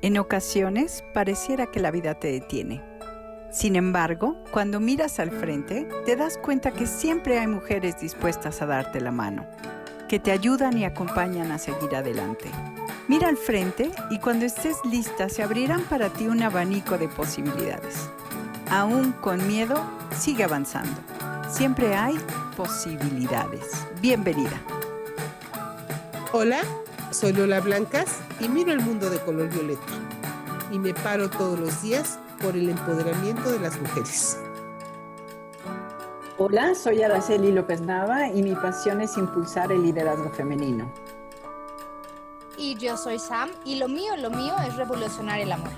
En ocasiones pareciera que la vida te detiene. Sin embargo, cuando miras al frente, te das cuenta que siempre hay mujeres dispuestas a darte la mano, que te ayudan y acompañan a seguir adelante. Mira al frente y cuando estés lista se abrirán para ti un abanico de posibilidades. Aún con miedo, sigue avanzando. Siempre hay posibilidades. Bienvenida. Hola, soy Lola Blancas y miro el mundo de color violeta. Y me paro todos los días por el empoderamiento de las mujeres. Hola, soy Araceli López Nava y mi pasión es impulsar el liderazgo femenino. Y yo soy Sam y lo mío es revolucionar el amor.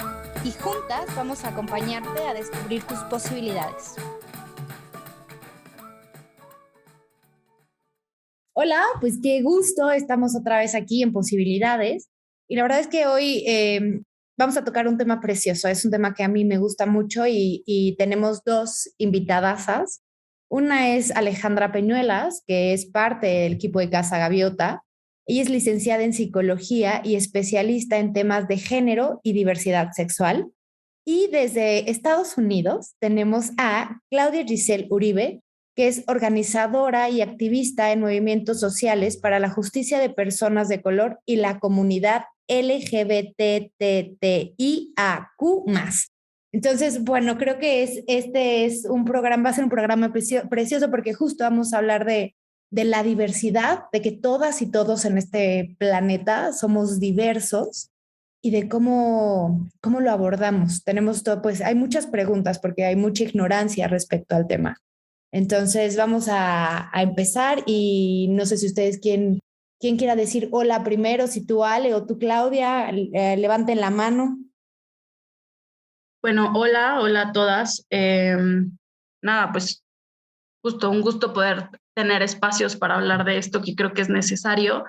Y juntas vamos a acompañarte a descubrir tus posibilidades. Hola, pues qué gusto, estamos otra vez aquí en Posibilidades y la verdad es que hoy vamos a tocar un tema precioso, es un tema que a mí me gusta mucho y tenemos dos invitadasas. Una es Alejandra Peñuelas, que es parte del equipo de Casa Gaviota. Ella es licenciada en psicología y especialista en temas de género y diversidad sexual. Y desde Estados Unidos tenemos a Claudia Giselle Uribe, que es organizadora y activista en movimientos sociales para la justicia de personas de color y la comunidad LGBTTIAQ+. Entonces, bueno, creo que este es un programa, va a ser un programa precioso porque justo vamos a hablar de la diversidad, de que todas y todos en este planeta somos diversos y de cómo lo abordamos. Tenemos todo, pues hay muchas preguntas porque hay mucha ignorancia respecto al tema. Entonces vamos a empezar y no sé si ustedes quién quiera decir hola primero, si tú Ale o tú Claudia, levanten la mano. Bueno, hola a todas. Nada, pues justo un gusto poder tener espacios para hablar de esto que creo que es necesario,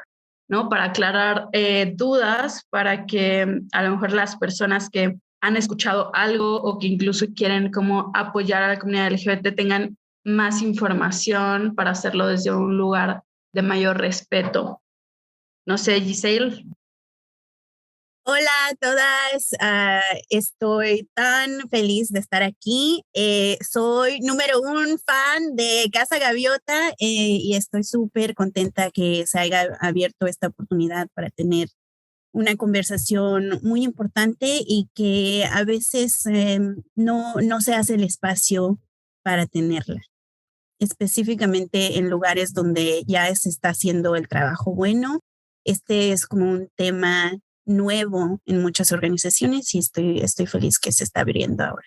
¿no? Para aclarar dudas, para que a lo mejor las personas que han escuchado algo o que incluso quieren como apoyar a la comunidad LGBT tengan más información para hacerlo desde un lugar de mayor respeto. No sé, Giselle. Hola a todas, estoy tan feliz de estar aquí. Soy número 1 fan de Casa Gaviota y estoy súper contenta que se haya abierto esta oportunidad para tener una conversación muy importante y que a veces no se hace el espacio para tenerla, específicamente en lugares donde ya se está haciendo el trabajo bueno. Este es como un tema nuevo en muchas organizaciones y estoy feliz que se está abriendo ahora.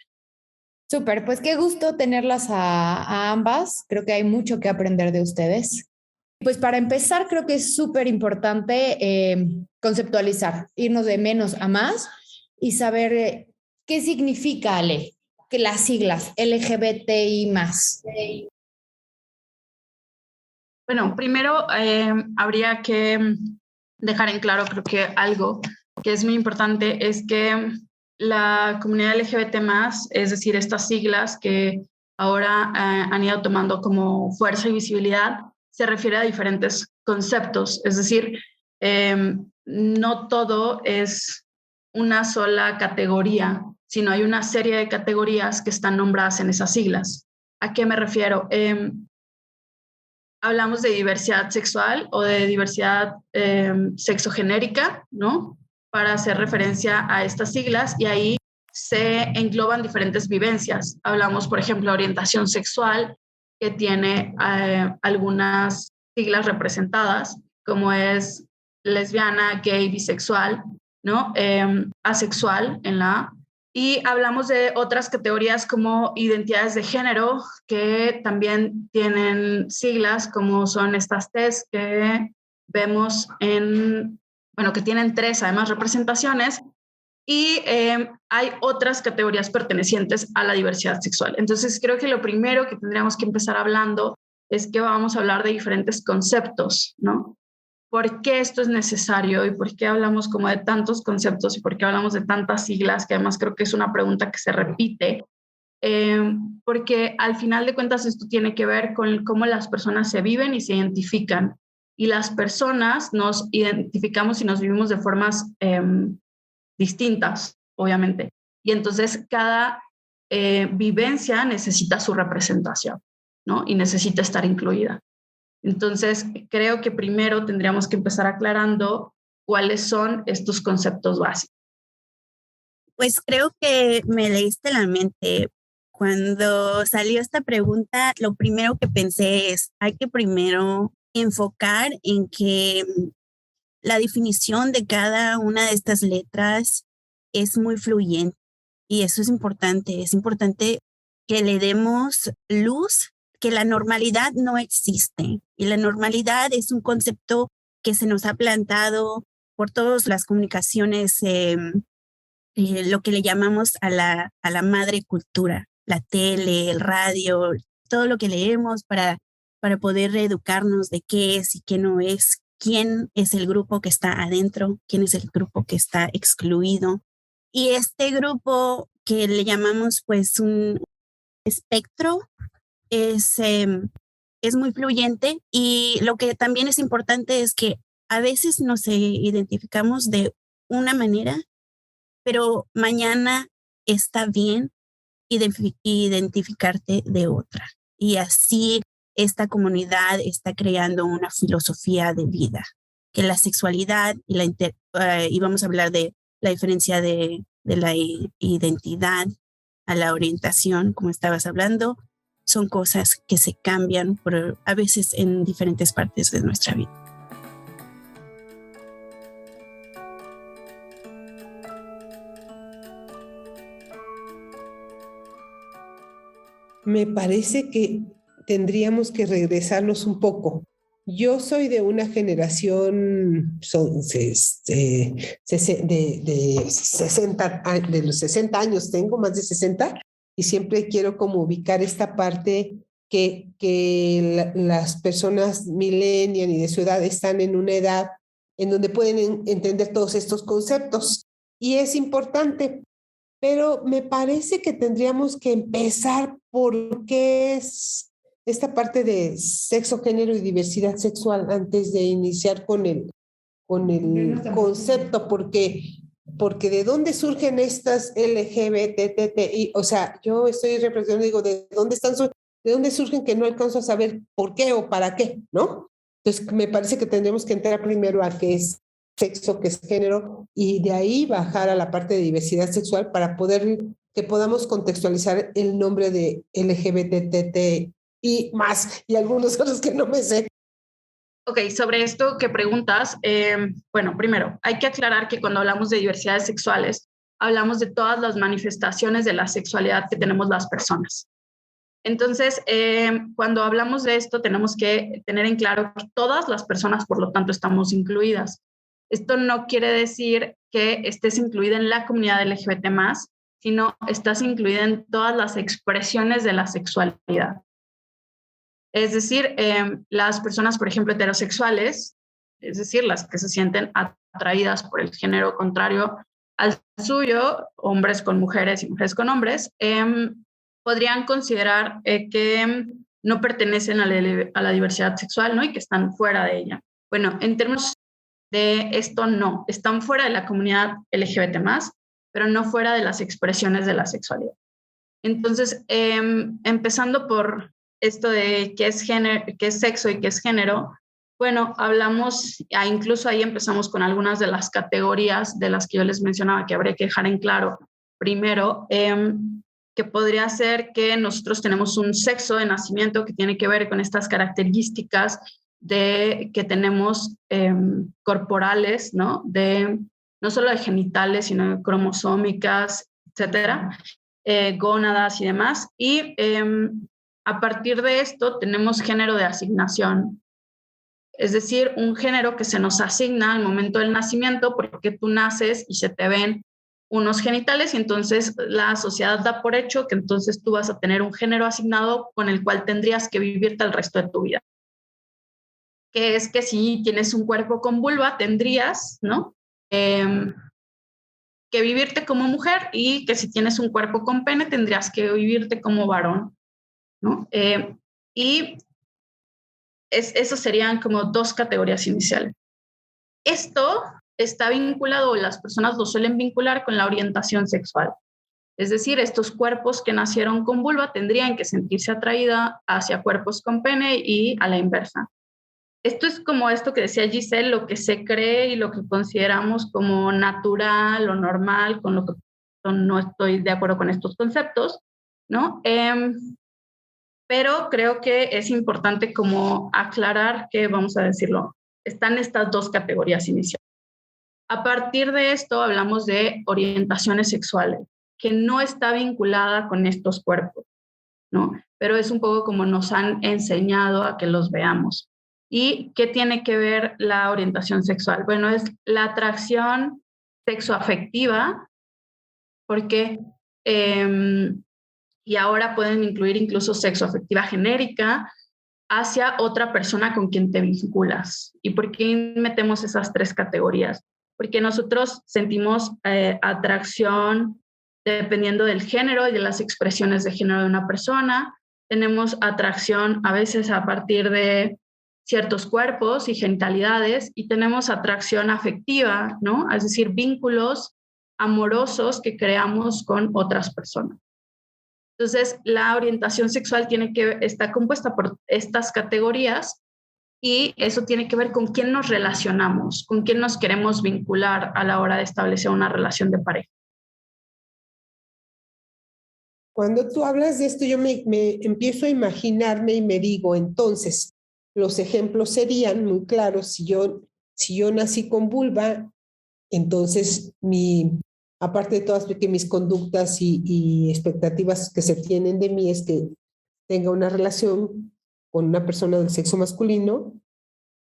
Súper, pues qué gusto tenerlas a ambas. Creo que hay mucho que aprender de ustedes. Pues para empezar, creo que es súper importante conceptualizar, irnos de menos a más y saber qué significa, Ale, que las siglas LGBTI+. Bueno, primero habría que dejar en claro, creo que algo que es muy importante es que la comunidad LGBT+, es decir, estas siglas que ahora han ido tomando como fuerza y visibilidad, se refiere a diferentes conceptos, es decir, no todo es una sola categoría, sino hay una serie de categorías que están nombradas en esas siglas. ¿A qué me refiero? Hablamos de diversidad sexual o de diversidad sexogenérica, ¿no? Para hacer referencia a estas siglas y ahí se engloban diferentes vivencias. Hablamos, por ejemplo, de orientación sexual, que tiene algunas siglas representadas, como es lesbiana, gay, bisexual, ¿no? Asexual en la A. Y hablamos de otras categorías como identidades de género, que también tienen siglas, como son estas Ts que vemos que tienen 3 además representaciones, y hay otras categorías pertenecientes a la diversidad sexual. Entonces creo que lo primero que tendríamos que empezar hablando es que vamos a hablar de diferentes conceptos, ¿no? ¿Por qué esto es necesario y por qué hablamos como de tantos conceptos y por qué hablamos de tantas siglas? Que además creo que es una pregunta que se repite, porque al final de cuentas esto tiene que ver con cómo las personas se viven y se identifican. Y las personas nos identificamos y nos vivimos de formas distintas, obviamente. Y entonces cada vivencia necesita su representación, ¿no? Y necesita estar incluida. Entonces, creo que primero tendríamos que empezar aclarando cuáles son estos conceptos básicos. Pues creo que me leíste la mente. Cuando salió esta pregunta, lo primero que pensé es, hay que primero enfocar en que la definición de cada una de estas letras es muy fluyente y eso es importante que le demos luz, que la normalidad no existe y la normalidad es un concepto que se nos ha plantado por todas las comunicaciones, lo que le llamamos a la madre cultura, la tele, el radio, todo lo que leemos para poder reeducarnos de qué es y qué no es, quién es el grupo que está adentro, quién es el grupo que está excluido. Y este grupo que le llamamos pues un espectro es muy fluyente y lo que también es importante es que a veces nos identificamos de una manera, pero mañana está bien identificarte de otra. Y así esta comunidad está creando una filosofía de vida, que la sexualidad y vamos a hablar de la diferencia de la identidad a la orientación, como estabas hablando, son cosas que se cambian a veces en diferentes partes de nuestra vida. Me parece que tendríamos que regresarnos un poco. Yo soy de una generación de los 60 años, tengo más de 60, y siempre quiero como ubicar esta parte que las personas millennial y de su edad están en una edad en donde pueden entender todos estos conceptos. Y es importante, pero me parece que tendríamos que empezar por qué es esta parte de sexo, género y diversidad sexual antes de iniciar con el concepto, porque de dónde surgen estas LGBTTI, o sea, yo estoy reflexionando, digo, ¿de dónde surgen que no alcanzo a saber por qué o para qué, ¿no? Entonces, me parece que tendremos que entrar primero a qué es sexo, qué es género, y de ahí bajar a la parte de diversidad sexual para que podamos contextualizar el nombre de LGBTTI y más, y algunos otros que no me sé. Ok, sobre esto que preguntas, bueno, primero, hay que aclarar que cuando hablamos de diversidades sexuales, hablamos de todas las manifestaciones de la sexualidad que tenemos las personas. Entonces, cuando hablamos de esto, tenemos que tener en claro que todas las personas, por lo tanto, estamos incluidas. Esto no quiere decir que estés incluida en la comunidad LGBT+, sino estás incluida en todas las expresiones de la sexualidad. Es decir, las personas, por ejemplo, heterosexuales, es decir, las que se sienten atraídas por el género contrario al suyo, hombres con mujeres y mujeres con hombres, podrían considerar que no pertenecen a la diversidad sexual, ¿no? Y que están fuera de ella. Bueno, en términos de esto, no. Están fuera de la comunidad LGBT+, pero no fuera de las expresiones de la sexualidad. Entonces, empezando por esto de qué es género, qué es sexo y qué es género, bueno, hablamos, incluso ahí empezamos con algunas de las categorías de las que yo les mencionaba que habría que dejar en claro. Primero, que podría ser que nosotros tenemos un sexo de nacimiento que tiene que ver con estas características que tenemos corporales, ¿no? No solo de genitales, sino de cromosómicas, etcétera, gónadas y demás. Y a partir de esto tenemos género de asignación, es decir, un género que se nos asigna al momento del nacimiento porque tú naces y se te ven unos genitales y entonces la sociedad da por hecho que entonces tú vas a tener un género asignado con el cual tendrías que vivirte el resto de tu vida. Que es que si tienes un cuerpo con vulva, tendrías, ¿no? Que vivirte como mujer y que si tienes un cuerpo con pene, tendrías que vivirte como varón, ¿no? Y esos serían como dos categorías iniciales. Esto está vinculado, o las personas lo suelen vincular con la orientación sexual. Es decir, estos cuerpos que nacieron con vulva tendrían que sentirse atraída hacia cuerpos con pene y a la inversa. Esto es como esto que decía Giselle, lo que se cree y lo que consideramos como natural o normal, con lo que no estoy de acuerdo con estos conceptos, ¿no? Pero creo que es importante como aclarar que, vamos a decirlo, están estas dos categorías iniciales. A partir de esto hablamos de orientaciones sexuales, que no está vinculada con estos cuerpos, ¿no? Pero es un poco como nos han enseñado a que los veamos. ¿Y qué tiene que ver la orientación sexual? Bueno, es la atracción sexoafectiva, porque, y ahora pueden incluir incluso sexoafectiva genérica, hacia otra persona con quien te vinculas. ¿Y por qué metemos esas tres categorías? Porque nosotros sentimos atracción dependiendo del género y de las expresiones de género de una persona. Tenemos atracción a veces a partir de ciertos cuerpos y genitalidades, y tenemos atracción afectiva, ¿no? Es decir, vínculos amorosos que creamos con otras personas. Entonces, la orientación sexual está compuesta por estas categorías, y eso tiene que ver con quién nos relacionamos, con quién nos queremos vincular a la hora de establecer una relación de pareja. Cuando tú hablas de esto, yo me empiezo a imaginarme y me digo, entonces, los ejemplos serían muy claros. Si yo nací con vulva, entonces aparte de todas que mis conductas y expectativas que se tienen de mí es que tenga una relación con una persona del sexo masculino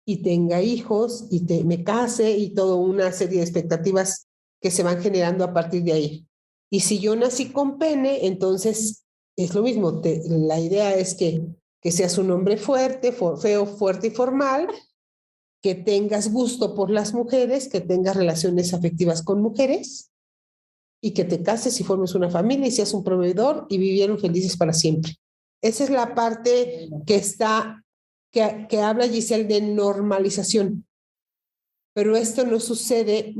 y tenga hijos y me case y toda una serie de expectativas que se van generando a partir de ahí. Y si yo nací con pene, entonces es lo mismo. La idea es que seas un hombre fuerte, feo, fuerte y formal, que tengas gusto por las mujeres, que tengas relaciones afectivas con mujeres y que te cases y formes una familia y seas un proveedor y vivieron felices para siempre. Esa es la parte que habla Giselle de normalización. Pero esto no sucede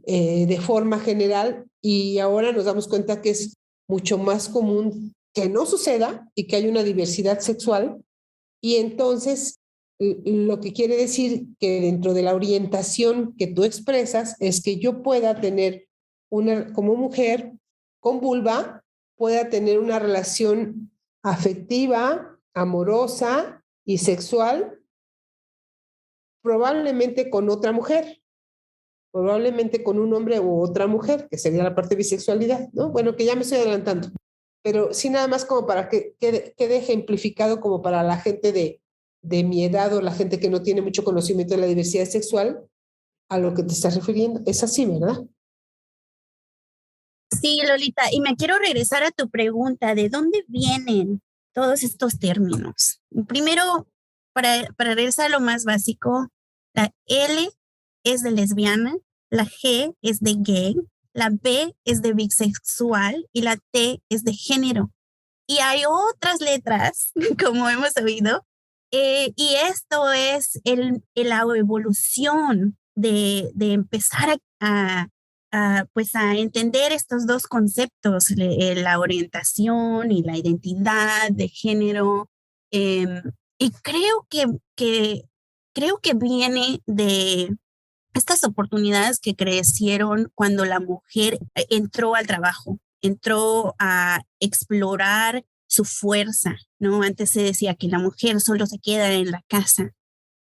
de forma general, y ahora nos damos cuenta que es mucho más común que no suceda y que hay una diversidad sexual. Y entonces lo que quiere decir que dentro de la orientación que tú expresas es que yo pueda tener como mujer con vulva, pueda tener una relación afectiva, amorosa y sexual, probablemente con otra mujer, probablemente con un hombre u otra mujer, que sería la parte de bisexualidad, ¿no? Bueno, que ya me estoy adelantando, pero sí, nada más como para que quede ejemplificado, como para la gente de mi edad o la gente que no tiene mucho conocimiento de la diversidad sexual, a lo que te estás refiriendo. Es así, ¿verdad? Sí, Lolita, y me quiero regresar a tu pregunta, ¿de dónde vienen todos estos términos? Primero, para regresar a lo más básico, la L es de lesbiana, la G es de gay, la B es de bisexual y la T es de género. Y hay otras letras, como hemos oído, y esto es la evolución de empezar a entender estos dos conceptos, la orientación y la identidad de género. Y creo que viene de estas oportunidades que crecieron cuando la mujer entró al trabajo, entró a explorar su fuerza, ¿no? Antes se decía que la mujer solo se queda en la casa,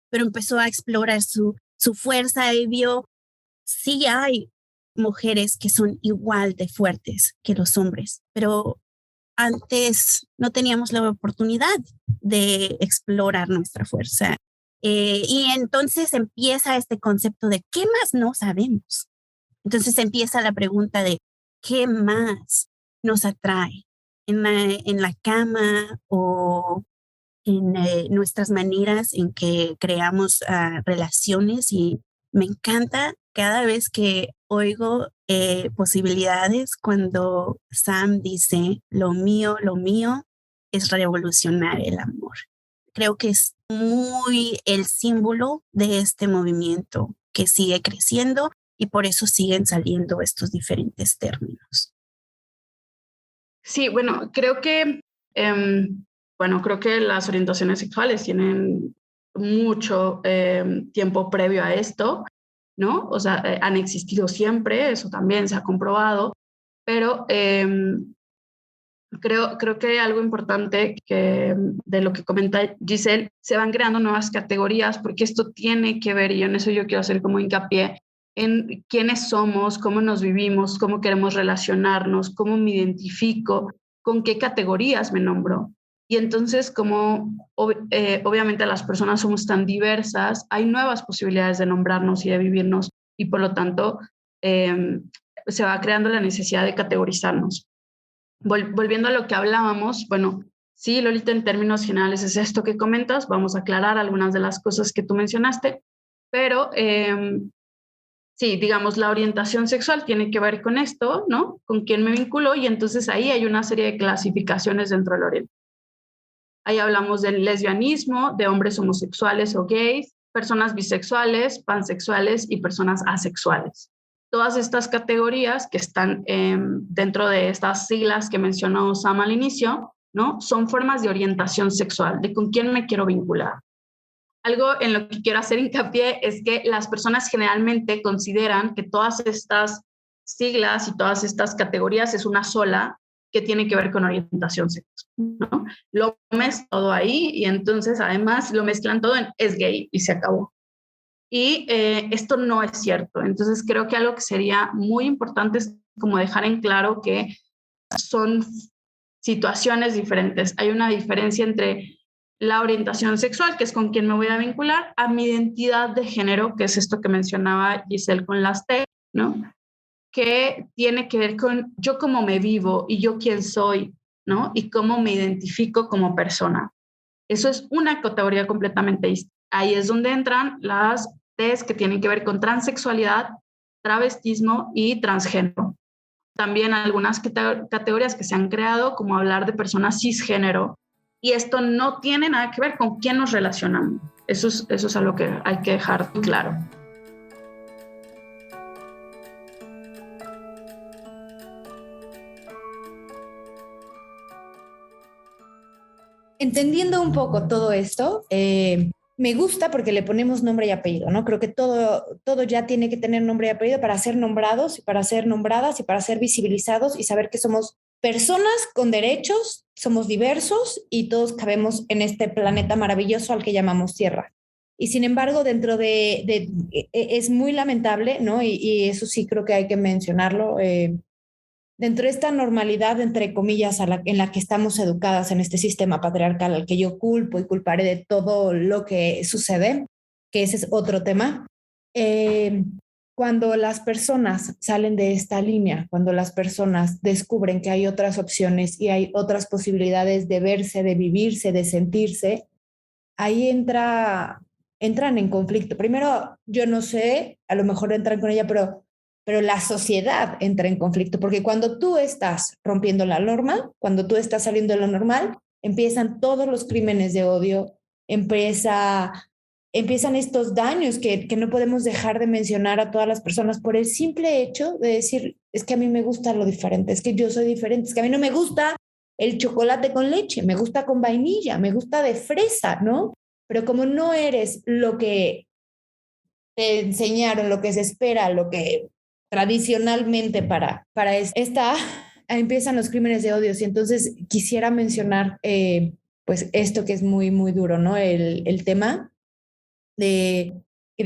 pero empezó a explorar su fuerza y vio, sí hay mujeres que son igual de fuertes que los hombres, pero antes no teníamos la oportunidad de explorar nuestra fuerza. Y entonces empieza este concepto de ¿qué más no sabemos? Entonces empieza la pregunta de ¿qué más nos atrae en la cama o en nuestras maneras en que creamos relaciones? Y me encanta cada vez que oigo posibilidades cuando Sam dice lo mío es revolucionar el amor. creo que es muy el símbolo de este movimiento que sigue creciendo y por eso siguen saliendo estos diferentes términos. Sí, bueno, creo que las orientaciones sexuales tienen mucho tiempo previo a esto, ¿no? O sea, han existido siempre, eso también se ha comprobado, pero creo que hay algo importante que de lo que comenta Giselle, se van creando nuevas categorías porque esto tiene que ver, y en eso yo quiero hacer como hincapié, en quiénes somos, cómo nos vivimos, cómo queremos relacionarnos, cómo me identifico, con qué categorías me nombro. Y entonces, como obviamente las personas somos tan diversas, hay nuevas posibilidades de nombrarnos y de vivirnos, y por lo tanto se va creando la necesidad de categorizarnos. Volviendo a lo que hablábamos, bueno, sí, Lolita, en términos generales es esto que comentas, vamos a aclarar algunas de las cosas que tú mencionaste, pero sí, digamos, la orientación sexual tiene que ver con esto, ¿no? Con quién me vinculo, y entonces ahí hay una serie de clasificaciones dentro de la orientación. Ahí hablamos del lesbianismo, de hombres homosexuales o gays, personas bisexuales, pansexuales y personas asexuales. Todas estas categorías que están dentro de estas siglas que mencionó Sam al inicio, ¿no? Son formas de orientación sexual, de con quién me quiero vincular. Algo en lo que quiero hacer hincapié es que las personas generalmente consideran que todas estas siglas y todas estas categorías es una sola que tiene que ver con orientación sexual, ¿no? Lo mezclan todo ahí y entonces además lo mezclan todo en es gay y se acabó. Y esto no es cierto. Entonces creo que algo que sería muy importante es como dejar en claro que son situaciones diferentes. Hay una diferencia entre la orientación sexual, que es con quien me voy a vincular, a mi identidad de género, que es esto que mencionaba Giselle con las T, ¿no? Que tiene que ver con yo cómo me vivo y yo quién soy, ¿no? Y cómo me identifico como persona. Eso es una categoría completamente distinta. Ahí es donde entran las T's que tienen que ver con transexualidad, travestismo y transgénero. También algunas categorías que se han creado, como hablar de personas cisgénero, y esto no tiene nada que ver con quién nos relacionamos. Eso es algo que hay que dejar claro. Entendiendo un poco todo esto, me gusta porque le ponemos nombre y apellido, ¿no? Creo que todo ya tiene que tener nombre y apellido para ser nombrados y para ser nombradas y para ser visibilizados y saber que somos personas con derechos, somos diversos y todos cabemos en este planeta maravilloso al que llamamos Tierra. Y sin embargo, dentro es muy lamentable, ¿no? Y eso sí creo que hay que mencionarlo, dentro de esta normalidad, entre comillas, en la que estamos educadas en este sistema patriarcal al que yo culpo y culparé de todo lo que sucede, que ese es otro tema, cuando las personas salen de esta línea, cuando las personas descubren que hay otras opciones y hay otras posibilidades de verse, de vivirse, de sentirse, ahí entran en conflicto. Primero, yo no sé, a lo mejor entran con ella, pero la sociedad entra en conflicto, porque cuando tú estás rompiendo la norma, cuando tú estás saliendo de lo normal, empiezan todos los crímenes de odio, empiezan estos daños que no podemos dejar de mencionar a todas las personas por el simple hecho de decir, es que a mí me gusta lo diferente, es que yo soy diferente, es que a mí no me gusta el chocolate con leche, me gusta con vainilla, me gusta de fresa, ¿no? Pero como no eres lo que te enseñaron, lo que se espera, lo que tradicionalmente para empiezan los crímenes de odio. Y entonces quisiera mencionar pues esto que es muy, muy duro, ¿no? El tema de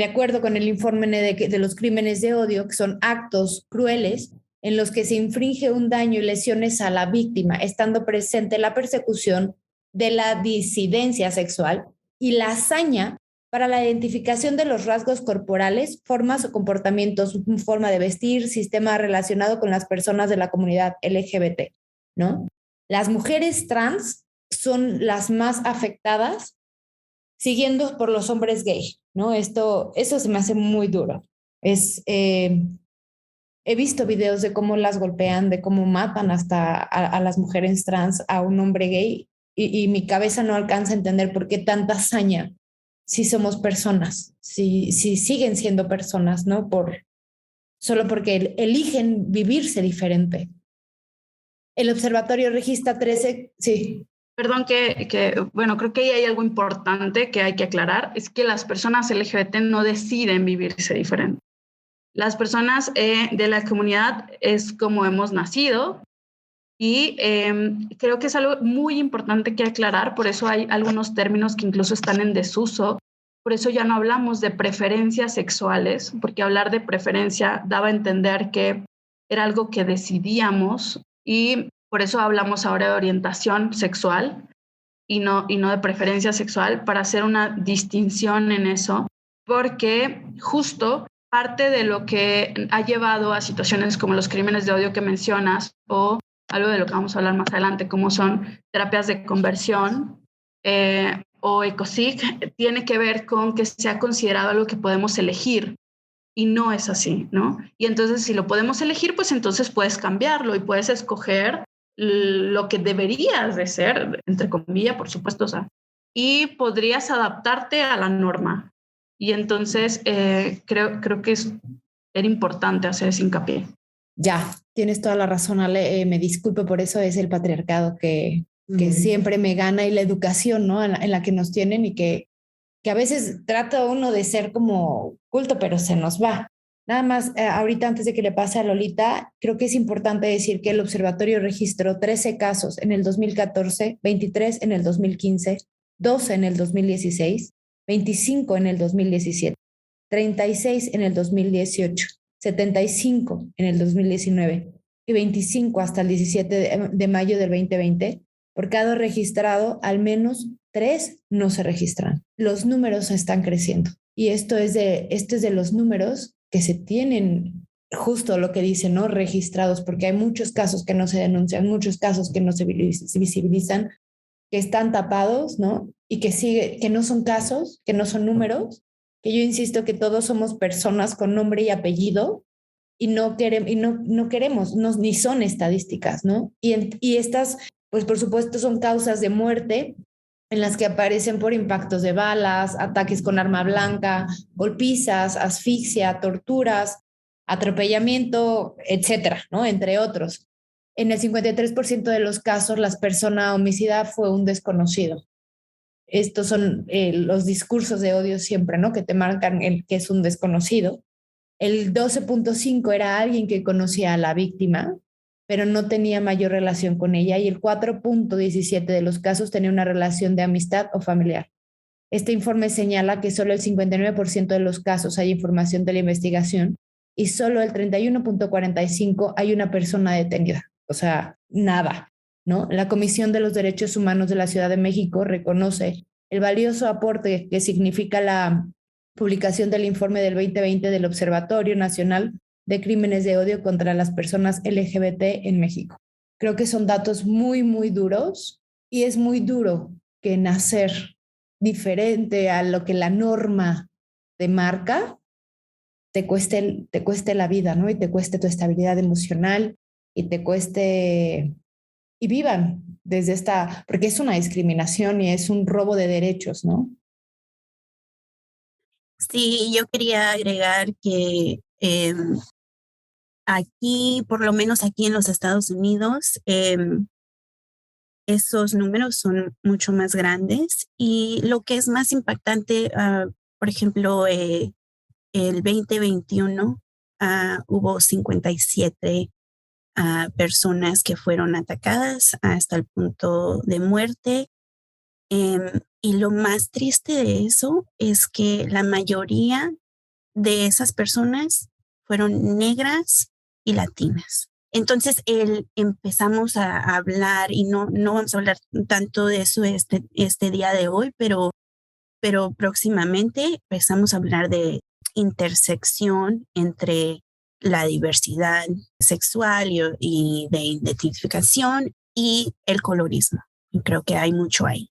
acuerdo con el informe de los crímenes de odio, que son actos crueles en los que se infringe un daño y lesiones a la víctima, estando presente la persecución de la disidencia sexual y la hazaña para la identificación de los rasgos corporales, formas o comportamientos, forma de vestir, sistema relacionado con las personas de la comunidad LGBT, ¿no? Las mujeres trans son las más afectadas, siguiendo por los hombres gay, ¿no? Eso se me hace muy duro. He visto videos de cómo las golpean, de cómo matan hasta a las mujeres trans, a un hombre gay, y mi cabeza no alcanza a entender por qué tanta hazaña si somos personas, si siguen siendo personas, ¿no? Solo porque eligen vivirse diferente. El observatorio registra 13, sí. Perdón bueno, creo que ahí hay algo importante que hay que aclarar, es que las personas LGBT no deciden vivirse diferente. Las personas de la comunidad es como hemos nacido y creo que es algo muy importante que aclarar, por eso hay algunos términos que incluso están en desuso, por eso ya no hablamos de preferencias sexuales, porque hablar de preferencia daba a entender que era algo que decidíamos y por eso hablamos ahora de orientación sexual y no de preferencia sexual, para hacer una distinción en eso, porque justo parte de lo que ha llevado a situaciones como los crímenes de odio que mencionas o algo de lo que vamos a hablar más adelante, como son terapias de conversión o ECOSIG, tiene que ver con que se ha considerado algo que podemos elegir y no es así, ¿no? Y entonces si lo podemos elegir, pues entonces puedes cambiarlo y puedes escoger lo que deberías de ser, entre comillas, por supuesto, o sea, y podrías adaptarte a la norma. Y entonces creo que era importante hacer ese hincapié. Ya, tienes toda la razón, Ale. Me disculpo por eso, es el patriarcado que siempre me gana y la educación, ¿no? En la que nos tienen y que a veces trata uno de ser como culto, pero se nos va. Nada más, ahorita antes de que le pase a Lolita, creo que es importante decir que el observatorio registró 13 casos en el 2014, 23 en el 2015, 12 en el 2016, 25 en el 2017, 36 en el 2018, 75 en el 2019 y 25 hasta el 17 de mayo del 2020. Por cada registrado, al menos 3 no se registran. Los números están creciendo y esto es de los números que se tienen, justo lo que dicen, ¿no? Registrados, porque hay muchos casos que no se denuncian, muchos casos que no se visibilizan, que están tapados, ¿no? Y que no son casos, que no son números, que yo insisto que todos somos personas con nombre y apellido y no queremos, ni son estadísticas, ¿no? Y estas, pues por supuesto, son causas de muerte en las que aparecen por impactos de balas, ataques con arma blanca, golpizas, asfixia, torturas, atropellamiento, etcétera, ¿no? Entre otros. En el 53% de los casos, la persona homicida fue un desconocido. Estos son los discursos de odio siempre, ¿no? Que te marcan que es un desconocido. El 12.5 era alguien que conocía a la víctima, pero no tenía mayor relación con ella, y el 4.17 de los casos tenía una relación de amistad o familiar. Este informe señala que solo el 59% de los casos hay información de la investigación y solo el 31.45 hay una persona detenida. O sea, nada, ¿no? La Comisión de los Derechos Humanos de la Ciudad de México reconoce el valioso aporte que significa la publicación del informe del 2020 del Observatorio Nacional de Crímenes de Odio contra las Personas LGBT en México. Creo que son datos muy, muy duros y es muy duro que nacer diferente a lo que la norma te marca te cueste la vida, ¿no? Y te cueste tu estabilidad emocional y te cueste y vivan desde porque es una discriminación y es un robo de derechos, ¿no? Sí, yo quería agregar que aquí, por lo menos aquí en los Estados Unidos, esos números son mucho más grandes y lo que es más impactante, por ejemplo, el 2021 hubo 57 personas que fueron atacadas hasta el punto de muerte. Y lo más triste de eso es que la mayoría de esas personas fueron negras y latinas. Entonces empezamos a hablar, y no vamos a hablar tanto de eso este día de hoy, pero próximamente empezamos a hablar de intersección entre la diversidad sexual y de identificación y el colorismo. Y creo que hay mucho ahí.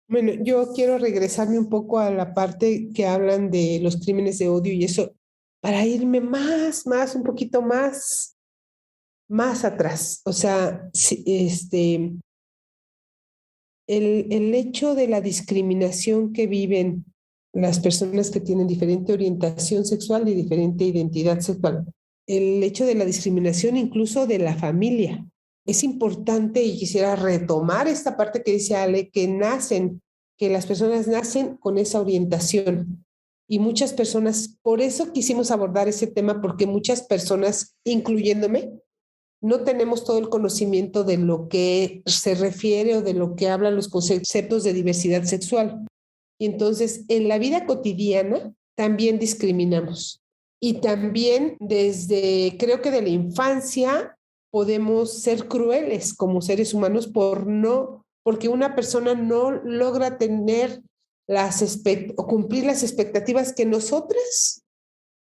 Bueno, yo quiero regresarme un poco a la parte que hablan de los crímenes de odio y eso, para irme un poquito más atrás. O sea, el hecho de la discriminación que viven las personas que tienen diferente orientación sexual y diferente identidad sexual, el hecho de la discriminación incluso de la familia. Es importante, y quisiera retomar esta parte que dice Ale, que las personas nacen con esa orientación. Y muchas personas, por eso quisimos abordar ese tema, porque muchas personas, incluyéndome, no tenemos todo el conocimiento de lo que se refiere o de lo que hablan los conceptos de diversidad sexual. Y entonces, en la vida cotidiana también discriminamos. Y también creo que de la infancia podemos ser crueles como seres humanos porque una persona no logra tener o cumplir las expectativas que nosotras,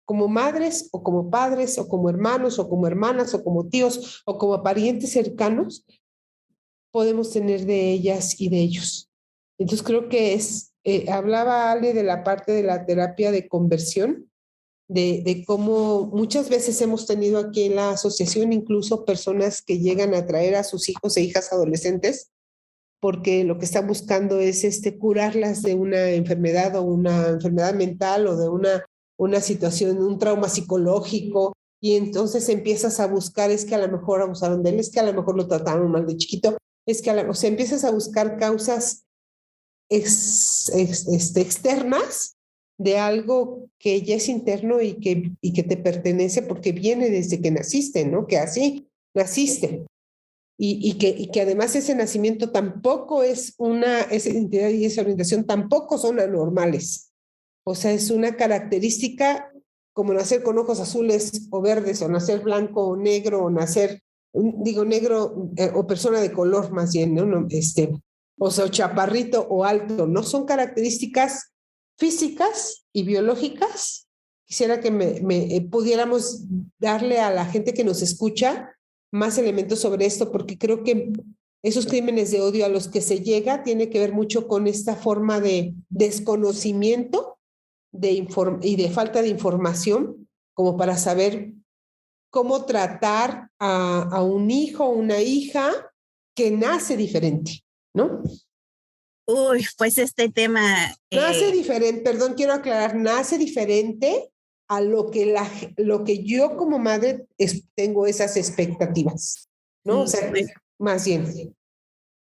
como madres o como padres o como hermanos o como hermanas o como tíos o como parientes cercanos, podemos tener de ellas y de ellos. Entonces creo que hablaba Ale de la parte de la terapia de conversión, de cómo muchas veces hemos tenido aquí en la asociación incluso personas que llegan a traer a sus hijos e hijas adolescentes porque lo que están buscando es curarlas de una enfermedad o una enfermedad mental o de una situación, un trauma psicológico, y entonces empiezas a buscar, es que a lo mejor abusaron de él, es que a lo mejor lo trataron mal de chiquito, es que o sea, empiezas a buscar causas externas de algo que ya es interno y que te pertenece porque viene desde que naciste, ¿no? Que así naciste. Y que además ese nacimiento tampoco esa identidad y esa orientación tampoco son anormales. O sea, es una característica como nacer con ojos azules o verdes, o nacer blanco o negro, o nacer, negro o persona de color más bien, ¿no? O sea, chaparrito o alto, ¿no? Son características físicas y biológicas. Quisiera que pudiéramos darle a la gente que nos escucha más elementos sobre esto, porque creo que esos crímenes de odio a los que se llega tiene que ver mucho con esta forma de desconocimiento y de falta de información, como para saber cómo tratar a un hijo o una hija que nace diferente, ¿no? Uy, pues este tema... Nace diferente, perdón, quiero aclarar, nace diferente a lo que yo como madre tengo esas expectativas, ¿no? O sea, más bien.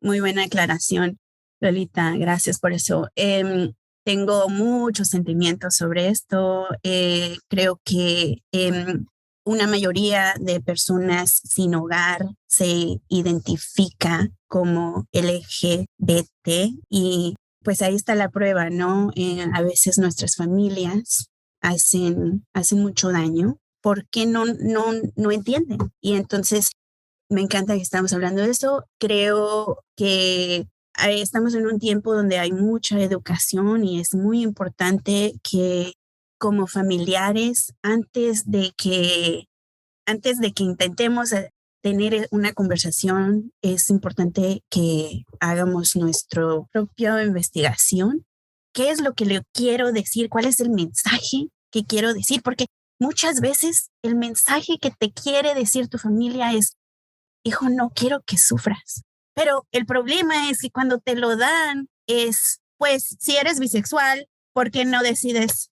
Muy buena aclaración, Lolita, gracias por eso. Tengo muchos sentimientos sobre esto. Creo que una mayoría de personas sin hogar se identifica como LGBT y pues ahí está la prueba, ¿no? A veces nuestras familias hacen mucho daño porque no entienden. Y entonces me encanta que estamos hablando de eso. Creo que estamos en un tiempo donde hay mucha educación y es muy importante que como familiares, antes de que intentemos tener una conversación, es importante que hagamos nuestra propia investigación. ¿Qué es lo que le quiero decir? ¿Cuál es el mensaje que quiero decir? Porque muchas veces el mensaje que te quiere decir tu familia es: hijo, no quiero que sufras. Pero el problema es que cuando te lo dan es, pues, si eres bisexual, ¿por qué no decides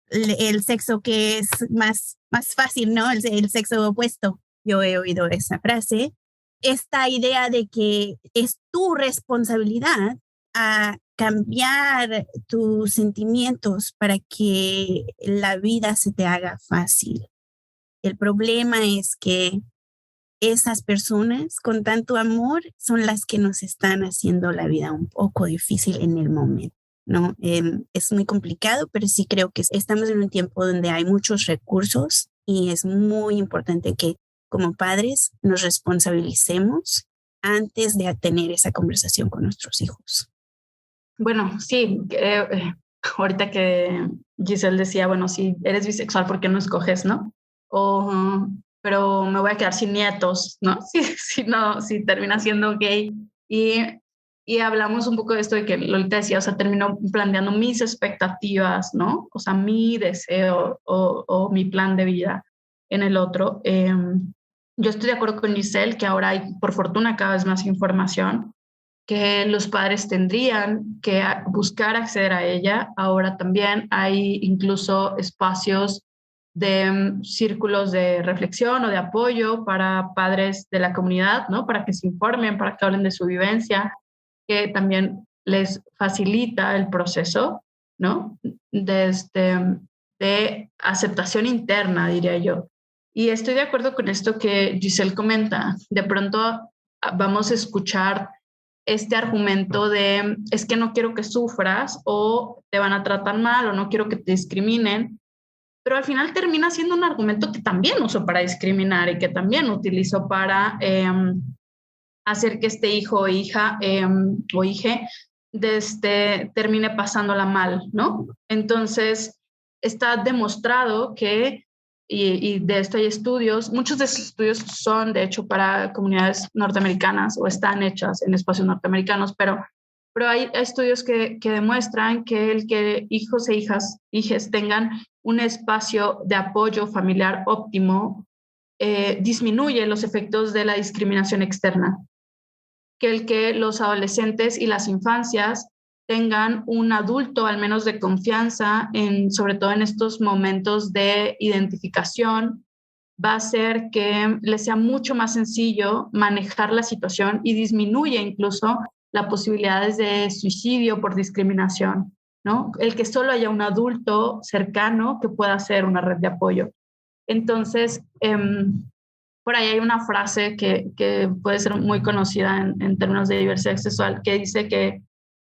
el sexo que es más fácil, ¿no? El sexo opuesto. Yo he oído esa frase. Esta idea de que es tu responsabilidad a cambiar tus sentimientos para que la vida se te haga fácil. El problema es que esas personas con tanto amor son las que nos están haciendo la vida un poco difícil en el momento, ¿no? Es muy complicado, pero sí creo que estamos en un tiempo donde hay muchos recursos y es muy importante que como padres nos responsabilicemos antes de tener esa conversación con nuestros hijos. Bueno, sí, ahorita que Giselle decía, bueno, si eres bisexual, ¿por qué no escoges, no? Pero me voy a quedar sin nietos, ¿no? Si termina siendo gay. Y hablamos un poco de esto de que Lolita decía, o sea, termino planteando mis expectativas, ¿no? O sea, mi deseo o mi plan de vida en el otro. Yo estoy de acuerdo con Giselle que ahora hay, por fortuna, cada vez más información que los padres tendrían que buscar acceder a ella. Ahora también hay incluso espacios de círculos de reflexión o de apoyo para padres de la comunidad, ¿no? Para que se informen, para que hablen de su vivencia, que también les facilita el proceso, ¿no? De aceptación interna, diría yo. Y estoy de acuerdo con esto que Giselle comenta. De pronto vamos a escuchar este argumento de es que no quiero que sufras o te van a tratar mal o no quiero que te discriminen, pero al final termina siendo un argumento que también usó para discriminar y que también utilizó para hacer que este hijo o hija o hije termine pasándola mal, ¿no? Entonces, está demostrado que, y de esto hay estudios, muchos de estos estudios son de hecho para comunidades norteamericanas o están hechas en espacios norteamericanos, pero hay estudios que demuestran que el que hijos e hijes tengan un espacio de apoyo familiar óptimo disminuye los efectos de la discriminación externa, que el que los adolescentes y las infancias tengan un adulto al menos de confianza, sobre todo en estos momentos de identificación, va a hacer que les sea mucho más sencillo manejar la situación y disminuye incluso las posibilidades de suicidio por discriminación, ¿no? El que solo haya un adulto cercano que pueda ser una red de apoyo. Entonces, por ahí hay una frase que puede ser muy conocida en términos de diversidad sexual, que dice que,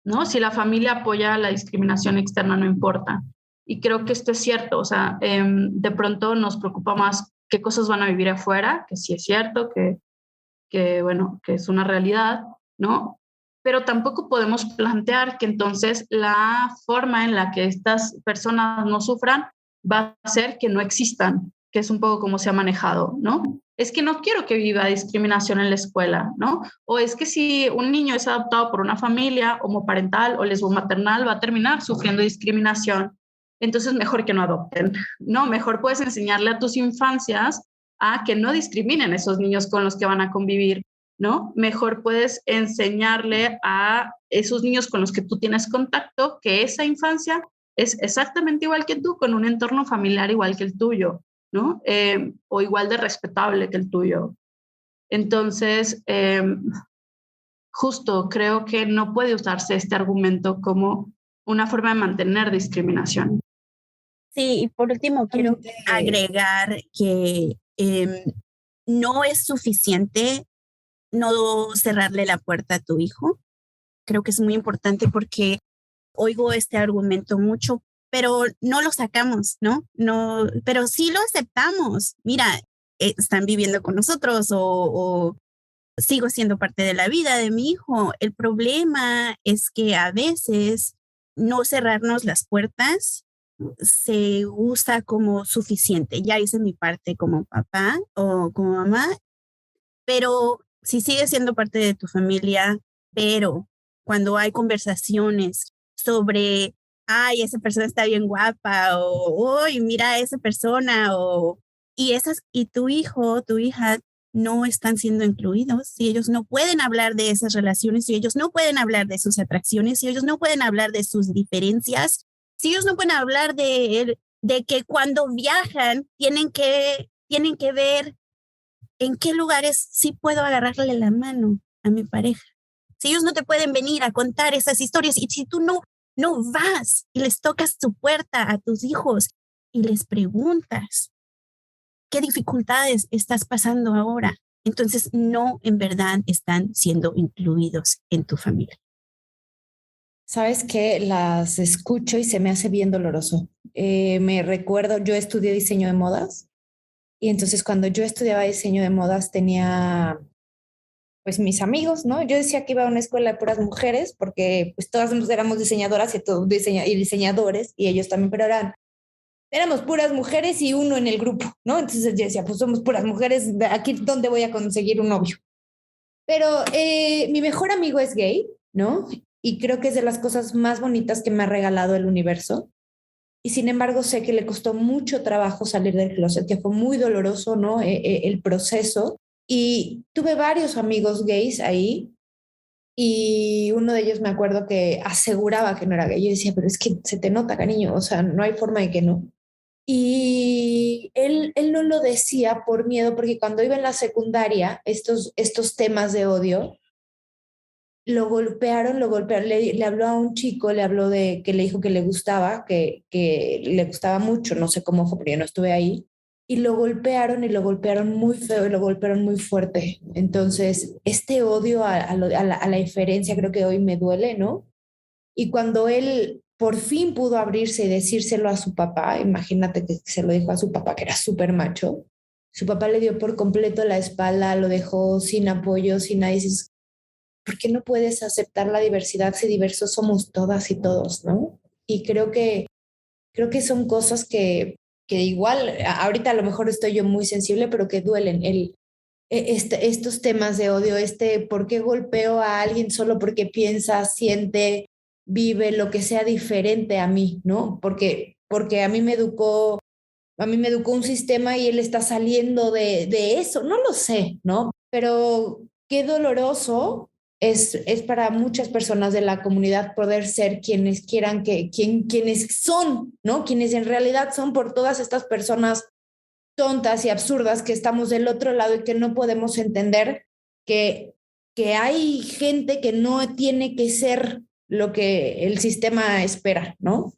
¿no? Si la familia apoya la discriminación externa, no importa. Y creo que esto es cierto. O sea, de pronto nos preocupa más qué cosas van a vivir afuera, que sí es cierto, bueno, que es una realidad, ¿no? Pero tampoco podemos plantear que entonces la forma en la que estas personas no sufran va a ser que no existan, que es un poco como se ha manejado, ¿no? Es que no quiero que viva discriminación en la escuela, ¿no? O es que si un niño es adoptado por una familia homoparental o lesbomaternal va a terminar sufriendo discriminación, entonces mejor que no adopten, ¿no? Mejor puedes enseñarle a tus infancias a que no discriminen a esos niños con los que van a convivir, ¿no? Mejor puedes enseñarle a esos niños con los que tú tienes contacto que esa infancia es exactamente igual que tú, con un entorno familiar igual que el tuyo, ¿no? O igual de respetable que el tuyo. Entonces, justo creo que no puede usarse este argumento como una forma de mantener discriminación. Sí, y por último quiero agregar que no es suficiente no cerrarle la puerta a tu hijo. Creo que es muy importante porque oigo este argumento mucho, pero no lo sacamos, ¿no? No, pero sí lo aceptamos. Mira, están viviendo con nosotros o sigo siendo parte de la vida de mi hijo. El problema es que a veces no cerrarnos las puertas se usa como suficiente. Ya hice mi parte como papá o como mamá, pero si sigues siendo parte de tu familia, pero cuando hay conversaciones sobre, ay, esa persona está bien guapa, o, uy, mira a esa persona, y tu hijo, tu hija no están siendo incluidos, si ellos no pueden hablar de esas relaciones, si ellos no pueden hablar de sus atracciones, si ellos no pueden hablar de sus diferencias, si ellos no pueden hablar de que cuando viajan tienen que ver en qué lugares sí puedo agarrarle la mano a mi pareja. Si ellos no te pueden venir a contar esas historias y si tú no vas y les tocas tu puerta a tus hijos y les preguntas qué dificultades estás pasando ahora, entonces no en verdad están siendo incluidos en tu familia. Sabes que las escucho y se me hace bien doloroso. Me recuerdo, yo estudié diseño de modas y entonces cuando yo estudiaba diseño de modas tenía pues mis amigos, ¿no? Yo decía que iba a una escuela de puras mujeres porque pues todas éramos diseñadoras y diseñadores y ellos también, pero éramos puras mujeres y uno en el grupo, ¿no? Entonces yo decía, pues somos puras mujeres, aquí ¿dónde voy a conseguir un novio? Pero mi mejor amigo es gay, ¿no? Y creo que es de las cosas más bonitas que me ha regalado el universo. Y sin embargo sé que le costó mucho trabajo salir del closet, que fue muy doloroso, ¿no? El proceso. Y tuve varios amigos gays ahí y uno de ellos me acuerdo que aseguraba que no era gay. Yo decía, pero es que se te nota, cariño, o sea, no hay forma de que no. Y él no lo decía por miedo, porque cuando iba en la secundaria, estos temas de odio, lo golpearon, le habló a un chico, le habló de que le dijo que le gustaba, que le gustaba mucho, no sé cómo fue, porque yo no estuve ahí, y lo golpearon muy feo y lo golpearon muy fuerte. Entonces, este odio a la diferencia creo que hoy me duele, ¿no? Y cuando él por fin pudo abrirse y decírselo a su papá, imagínate que se lo dijo a su papá, que era súper macho, su papá le dio por completo la espalda, lo dejó sin apoyo, sin nadie. Dices, ¿por qué no puedes aceptar la diversidad si diversos somos todas y todos, ¿no? Y creo que son cosas que igual, ahorita a lo mejor estoy yo muy sensible, pero que duelen. Estos temas de odio, ¿por qué golpeo a alguien solo porque piensa, siente, vive lo que sea diferente a mí, ¿no? Porque a mí me educó un sistema y él está saliendo de eso, no lo sé, ¿no? Pero qué doloroso es para muchas personas de la comunidad poder ser quienes quieran quienes son, ¿no? Quienes en realidad son por todas estas personas tontas y absurdas que estamos del otro lado y que no podemos entender que hay gente que no tiene que ser lo que el sistema espera, ¿no?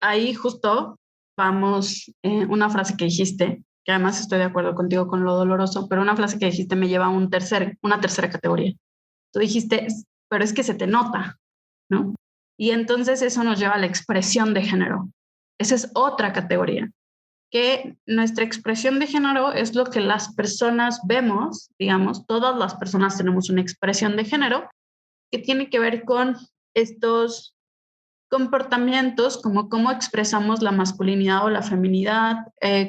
Ahí justo vamos, una frase que dijiste, que además estoy de acuerdo contigo con lo doloroso, pero una frase que dijiste me lleva a una tercera categoría. Tú dijiste, pero es que se te nota, ¿no? Y entonces eso nos lleva a la expresión de género. Esa es otra categoría, que nuestra expresión de género es lo que las personas vemos, digamos, todas las personas tenemos una expresión de género que tiene que ver con estos comportamientos, como cómo expresamos la masculinidad o la feminidad,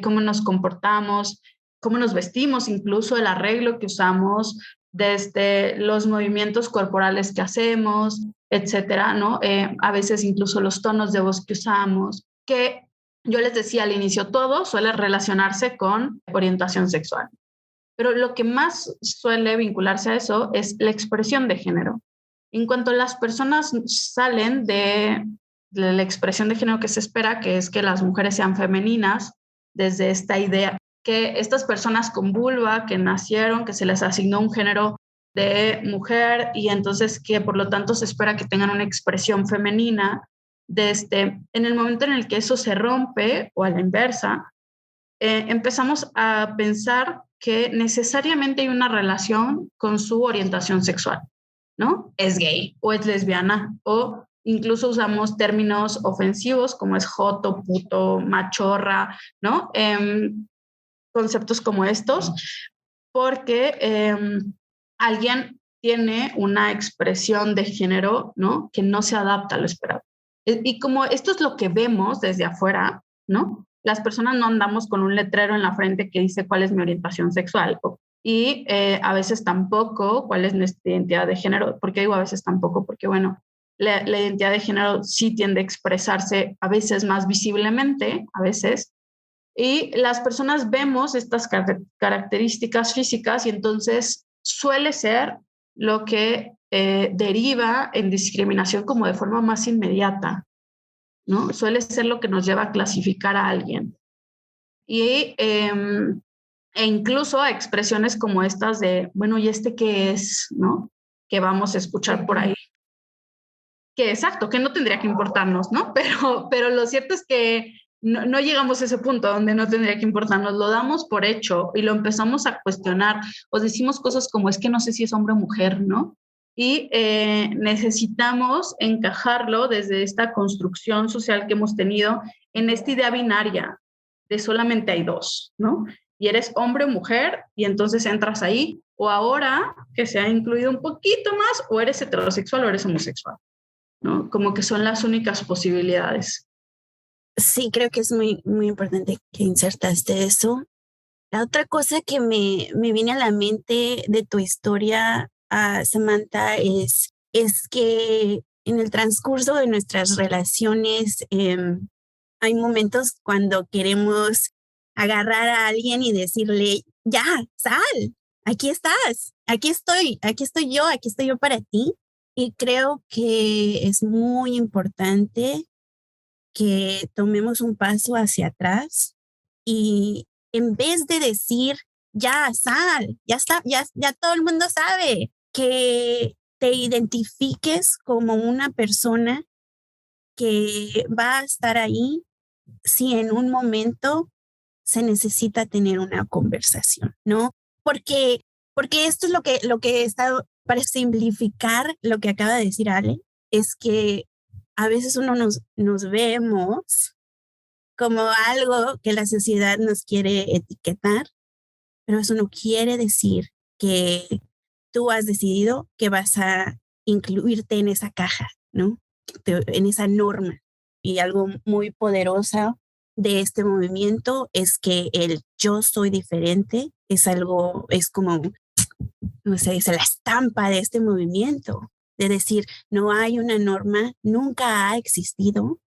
cómo nos comportamos, cómo nos vestimos, incluso el arreglo que usamos, desde los movimientos corporales que hacemos, etcétera, ¿no? A veces incluso los tonos de voz que usamos, que yo les decía al inicio, todo suele relacionarse con orientación sexual. Pero lo que más suele vincularse a eso es la expresión de género. En cuanto las personas salen de la expresión de género que se espera, que es que las mujeres sean femeninas, desde esta idea que estas personas con vulva que nacieron, que se les asignó un género de mujer y entonces que por lo tanto se espera que tengan una expresión femenina, en el momento en el que eso se rompe o a la inversa, empezamos a pensar que necesariamente hay una relación con su orientación sexual, ¿no? Es gay o es lesbiana o incluso usamos términos ofensivos como es joto, puto, machorra, ¿no? Conceptos como estos, porque alguien tiene una expresión de género, ¿no? Que no se adapta a lo esperado. Y como esto es lo que vemos desde afuera, ¿no? Las personas no andamos con un letrero en la frente que dice cuál es mi orientación sexual y a veces tampoco cuál es nuestra identidad de género. ¿Por qué digo a veces tampoco? Porque, bueno, la identidad de género sí tiende a expresarse a veces más visiblemente, a veces, y las personas vemos estas características físicas y entonces suele ser lo que deriva en discriminación como de forma más inmediata, ¿no? Suele ser lo que nos lleva a clasificar a alguien. Y e incluso a expresiones como estas de, bueno, ¿y este qué es? ¿No? Que vamos a escuchar por ahí. Que exacto, que no tendría que importarnos, ¿no? Pero lo cierto es que no llegamos a ese punto donde no tendría que importarnos, lo damos por hecho y lo empezamos a cuestionar o decimos cosas como es que no sé si es hombre o mujer, ¿no? Y necesitamos encajarlo desde esta construcción social que hemos tenido en esta idea binaria de solamente hay dos, ¿no? Y eres hombre o mujer y entonces entras ahí, o ahora que se ha incluido un poquito más, o eres heterosexual o eres homosexual, ¿no? Como que son las únicas posibilidades. Sí, creo que es muy, muy importante que insertaste eso. La otra cosa que me viene a la mente de tu historia, Samantha, es que en el transcurso de nuestras relaciones hay momentos cuando queremos agarrar a alguien y decirle, ya, sal, aquí estás, aquí estoy yo para ti. Y creo que es muy importante que tomemos un paso hacia atrás y en vez de decir, ya sal, ya está, ya todo el mundo sabe, que te identifiques como una persona que va a estar ahí si en un momento se necesita tener una conversación, ¿no? Porque, porque esto es lo que está, para simplificar lo que acaba de decir Ale, es que a veces uno nos vemos como algo que la sociedad nos quiere etiquetar, pero eso no quiere decir que tú has decidido que vas a incluirte en esa caja, ¿no? En esa norma. Y algo muy poderoso de este movimiento es que el yo soy diferente es algo, es como, no sé, es la estampa de este movimiento, de decir, no hay una norma, nunca ha existido,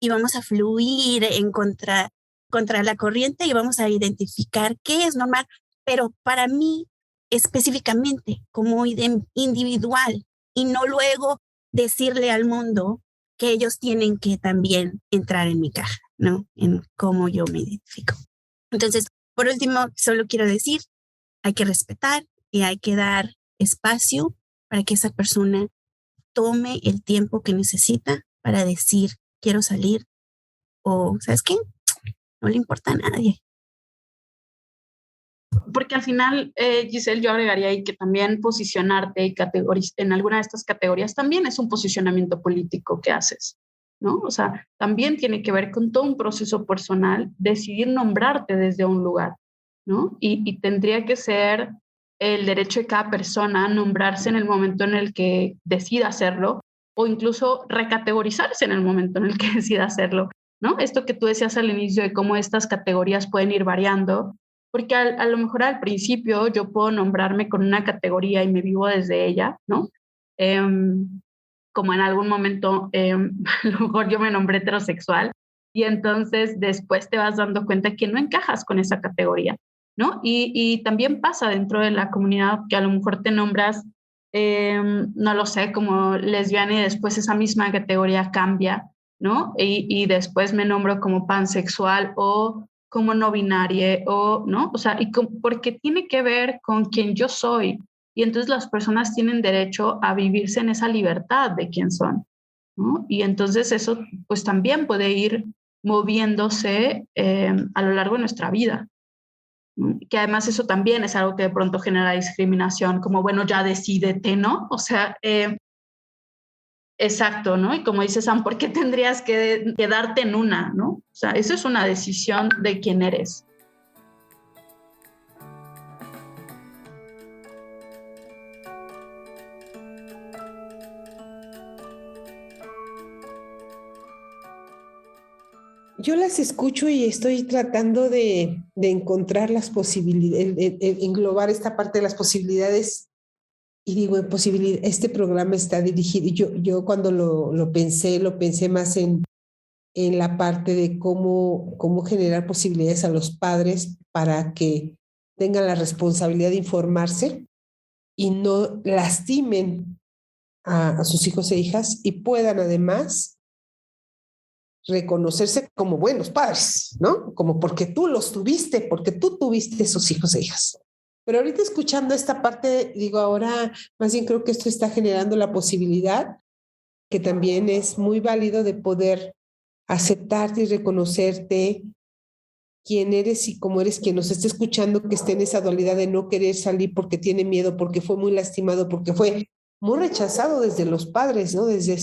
y vamos a fluir contra la corriente y vamos a identificar qué es normal, pero para mí específicamente como individual y no luego decirle al mundo que ellos tienen que también entrar en mi caja, ¿no? En cómo yo me identifico. Entonces, por último, solo quiero decir, hay que respetar y hay que dar espacio para que esa persona tome el tiempo que necesita para decir, quiero salir, o, ¿sabes qué? No le importa a nadie. Porque al final, Giselle, yo agregaría ahí que también posicionarte y en alguna de estas categorías también es un posicionamiento político que haces, ¿no? O sea, también tiene que ver con todo un proceso personal, decidir nombrarte desde un lugar, ¿no? Y tendría que ser el derecho de cada persona a nombrarse en el momento en el que decida hacerlo o incluso recategorizarse en el momento en el que decida hacerlo, ¿no? Esto que tú decías al inicio de cómo estas categorías pueden ir variando, porque a lo mejor al principio yo puedo nombrarme con una categoría y me vivo desde ella, ¿no? Como en algún momento, a lo mejor yo me nombré heterosexual y entonces después te vas dando cuenta que no encajas con esa categoría, ¿no? Y también pasa dentro de la comunidad que a lo mejor te nombras, no lo sé, como lesbiana y después esa misma categoría cambia, ¿no? Y después me nombro como pansexual o como no binaria, o, ¿no? O sea, porque tiene que ver con quién yo soy. Y entonces las personas tienen derecho a vivirse en esa libertad de quién son, ¿no? Y entonces eso pues también puede ir moviéndose a lo largo de nuestra vida. ¿No? Que además eso también es algo que de pronto genera discriminación, como bueno, ya decídete, ¿no? O sea, exacto, ¿no? Y como dice Sam, ¿por qué tendrías que quedarte en una, ¿no? O sea, eso es una decisión de quién eres. Yo las escucho y estoy tratando de encontrar las posibilidades, englobar esta parte de las posibilidades. Y digo, este programa está dirigido, yo cuando lo pensé más en la parte de cómo generar posibilidades a los padres para que tengan la responsabilidad de informarse y no lastimen a sus hijos e hijas y puedan además reconocerse como buenos padres, ¿no? Como porque tú los tuviste, porque tú tuviste esos hijos e hijas. Pero ahorita escuchando esta parte, digo, ahora más bien creo que esto está generando la posibilidad, que también es muy válido, de poder aceptarte y reconocerte quién eres y cómo eres, quien nos esté escuchando, que esté en esa dualidad de no querer salir porque tiene miedo, porque fue muy lastimado, porque fue muy rechazado desde los padres, ¿no? Desde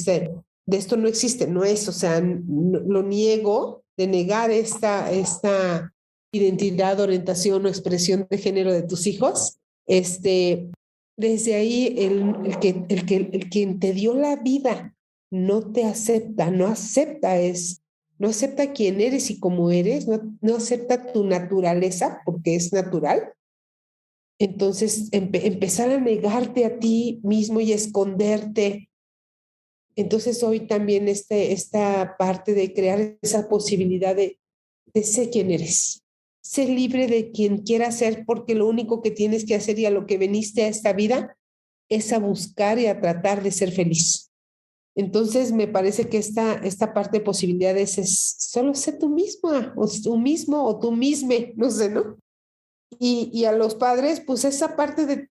de esto no existe, no es, o sea, lo niego, de negar esta identidad, orientación o expresión de género de tus hijos. Desde ahí el quien te dio la vida no te acepta, no acepta quién eres y cómo eres, no acepta tu naturaleza porque es natural. Entonces, empezar a negarte a ti mismo y esconderte. Entonces, hoy también esta parte de crear esa posibilidad de ser quién eres, sé libre de quien quieras ser, porque lo único que tienes que hacer y a lo que viniste a esta vida es a buscar y a tratar de ser feliz. Entonces me parece que esta parte de posibilidades es solo ser tú misma, o tú mismo, o tú misme, no sé, ¿no? Y a los padres, pues esa parte de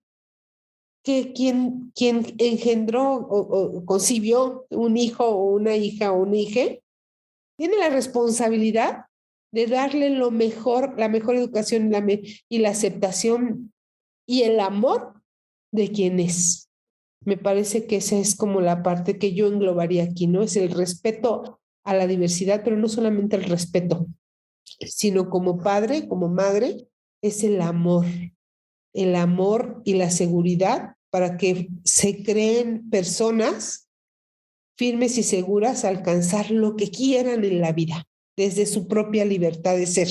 que quien engendró o concibió un hijo o una hija o una hija, tiene la responsabilidad de darle lo mejor, la mejor educación y la aceptación y el amor de quien es. Me parece que esa es como la parte que yo englobaría aquí, ¿no? Es el respeto a la diversidad, pero no solamente el respeto, sino como padre, como madre, es el amor y la seguridad para que se creen personas firmes y seguras a alcanzar lo que quieran en la vida, desde su propia libertad de ser.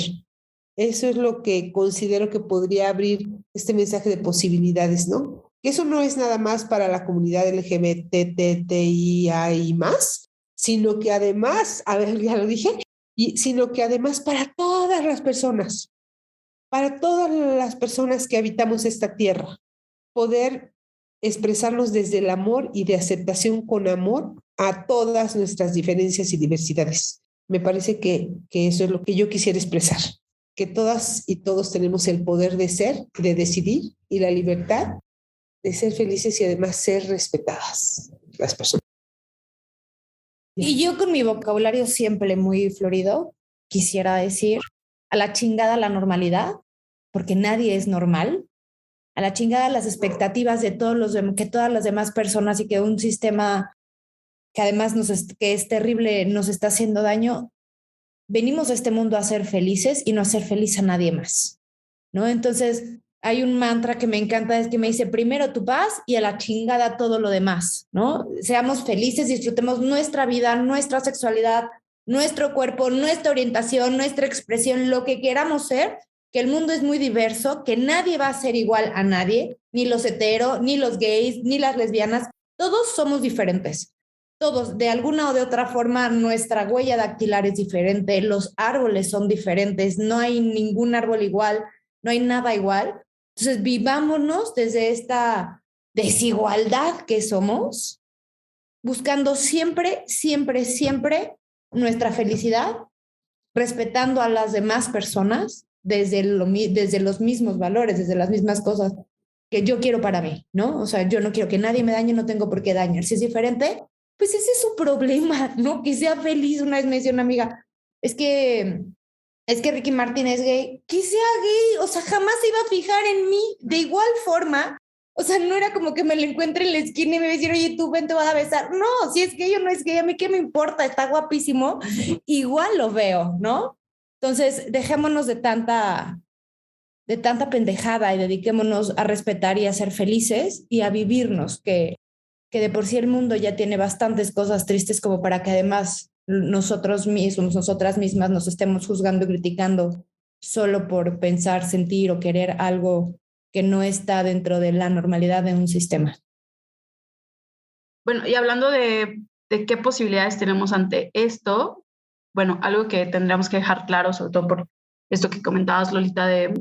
Eso es lo que considero que podría abrir este mensaje de posibilidades, ¿no? Que eso no es nada más para la comunidad LGBTTIA y más, sino que además, a ver, ya lo dije, sino que además para todas las personas que habitamos esta tierra, poder expresarnos desde el amor y de aceptación con amor a todas nuestras diferencias y diversidades. Me parece que eso es lo que yo quisiera expresar, que todas y todos tenemos el poder de ser, de decidir y la libertad de ser felices y además ser respetadas las personas. Y yo con mi vocabulario siempre muy florido, quisiera decir, a la chingada la normalidad, porque nadie es normal, a la chingada las expectativas de que todas las demás personas y que un sistema que además que es terrible nos está haciendo daño. Venimos a este mundo a ser felices y no a hacer feliz a nadie más, ¿no? Entonces hay un mantra que me encanta, es que me dice, primero tu paz y a la chingada todo lo demás, ¿no? Seamos felices, disfrutemos nuestra vida, nuestra sexualidad, nuestro cuerpo, nuestra orientación, nuestra expresión, lo que queramos ser, que el mundo es muy diverso, que nadie va a ser igual a nadie, ni los hetero, ni los gays, ni las lesbianas, todos somos diferentes. Todos, de alguna o de otra forma, nuestra huella dactilar es diferente, los árboles son diferentes, no hay ningún árbol igual, no hay nada igual. Entonces, vivámonos desde esta desigualdad que somos, buscando siempre, siempre, siempre nuestra felicidad, respetando a las demás personas desde los mismos valores, desde las mismas cosas que yo quiero para mí, ¿no? O sea, yo no quiero que nadie me dañe, no tengo por qué dañar. Si es diferente, pues ese es su problema, ¿no? Que sea feliz. Una vez me decía una amiga, es que Ricky Martin es gay, que sea gay, o sea, jamás se iba a fijar en mí. De igual forma, o sea, no era como que me lo encuentre en la esquina y me va a decir, oye, tú ven, te voy a besar. No, si es gay o no es gay, a mí qué me importa, está guapísimo, igual lo veo, ¿no? Entonces, dejémonos de tanta pendejada y dediquémonos a respetar y a ser felices y a vivirnos, que de por sí el mundo ya tiene bastantes cosas tristes como para que además nosotros mismos, nosotras mismas nos estemos juzgando y criticando solo por pensar, sentir o querer algo que no está dentro de la normalidad de un sistema. Bueno, y hablando de qué posibilidades tenemos ante esto, bueno, algo que tendríamos que dejar claro, sobre todo por esto que comentabas, Lolita, de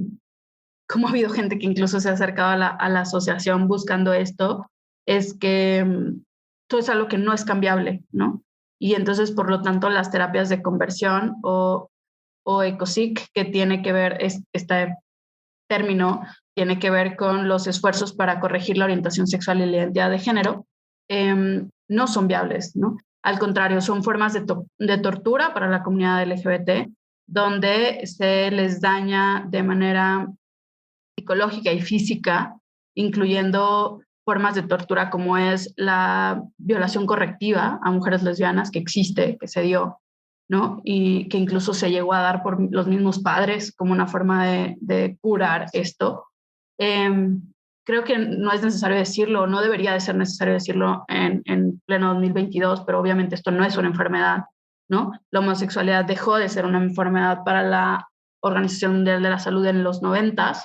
cómo ha habido gente que incluso se ha acercado a la asociación buscando esto, es que todo es algo que no es cambiable, ¿no? Y entonces, por lo tanto, las terapias de conversión o ECOSIC, que tiene que ver, este término, tiene que ver con los esfuerzos para corregir la orientación sexual y la identidad de género, no son viables, ¿no? Al contrario, son formas de tortura para la comunidad LGBT, donde se les daña de manera psicológica y física, incluyendo formas de tortura como es la violación correctiva a mujeres lesbianas que existe, que se dio, ¿no? Y que incluso se llegó a dar por los mismos padres como una forma de curar esto. Creo que no es necesario decirlo, no debería de ser necesario decirlo en pleno 2022, pero obviamente esto no es una enfermedad, ¿no? La homosexualidad dejó de ser una enfermedad para la Organización Mundial de la Salud en los 90s.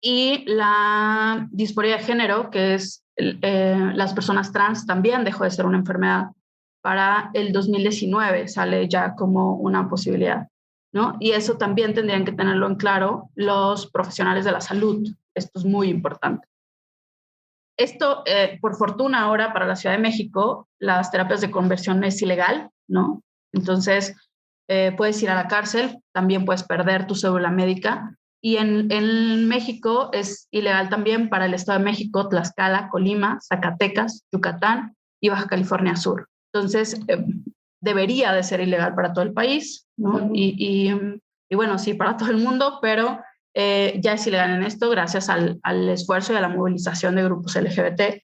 Y la disforia de género, que es las personas trans, también dejó de ser una enfermedad. Para el 2019 sale ya como una posibilidad. ¿no? Y eso también tendrían que tenerlo en claro los profesionales de la salud. Esto es muy importante. Esto, por fortuna ahora para la Ciudad de México, las terapias de conversión es ilegal, ¿no? Entonces, puedes ir a la cárcel, también puedes perder tu cédula médica. Y en México es ilegal también para el Estado de México, Tlaxcala, Colima, Zacatecas, Yucatán y Baja California Sur. Entonces, debería de ser ilegal para todo el país, ¿no? Y bueno, sí, para todo el mundo, pero ya es ilegal en esto gracias al esfuerzo y a la movilización de grupos LGBT.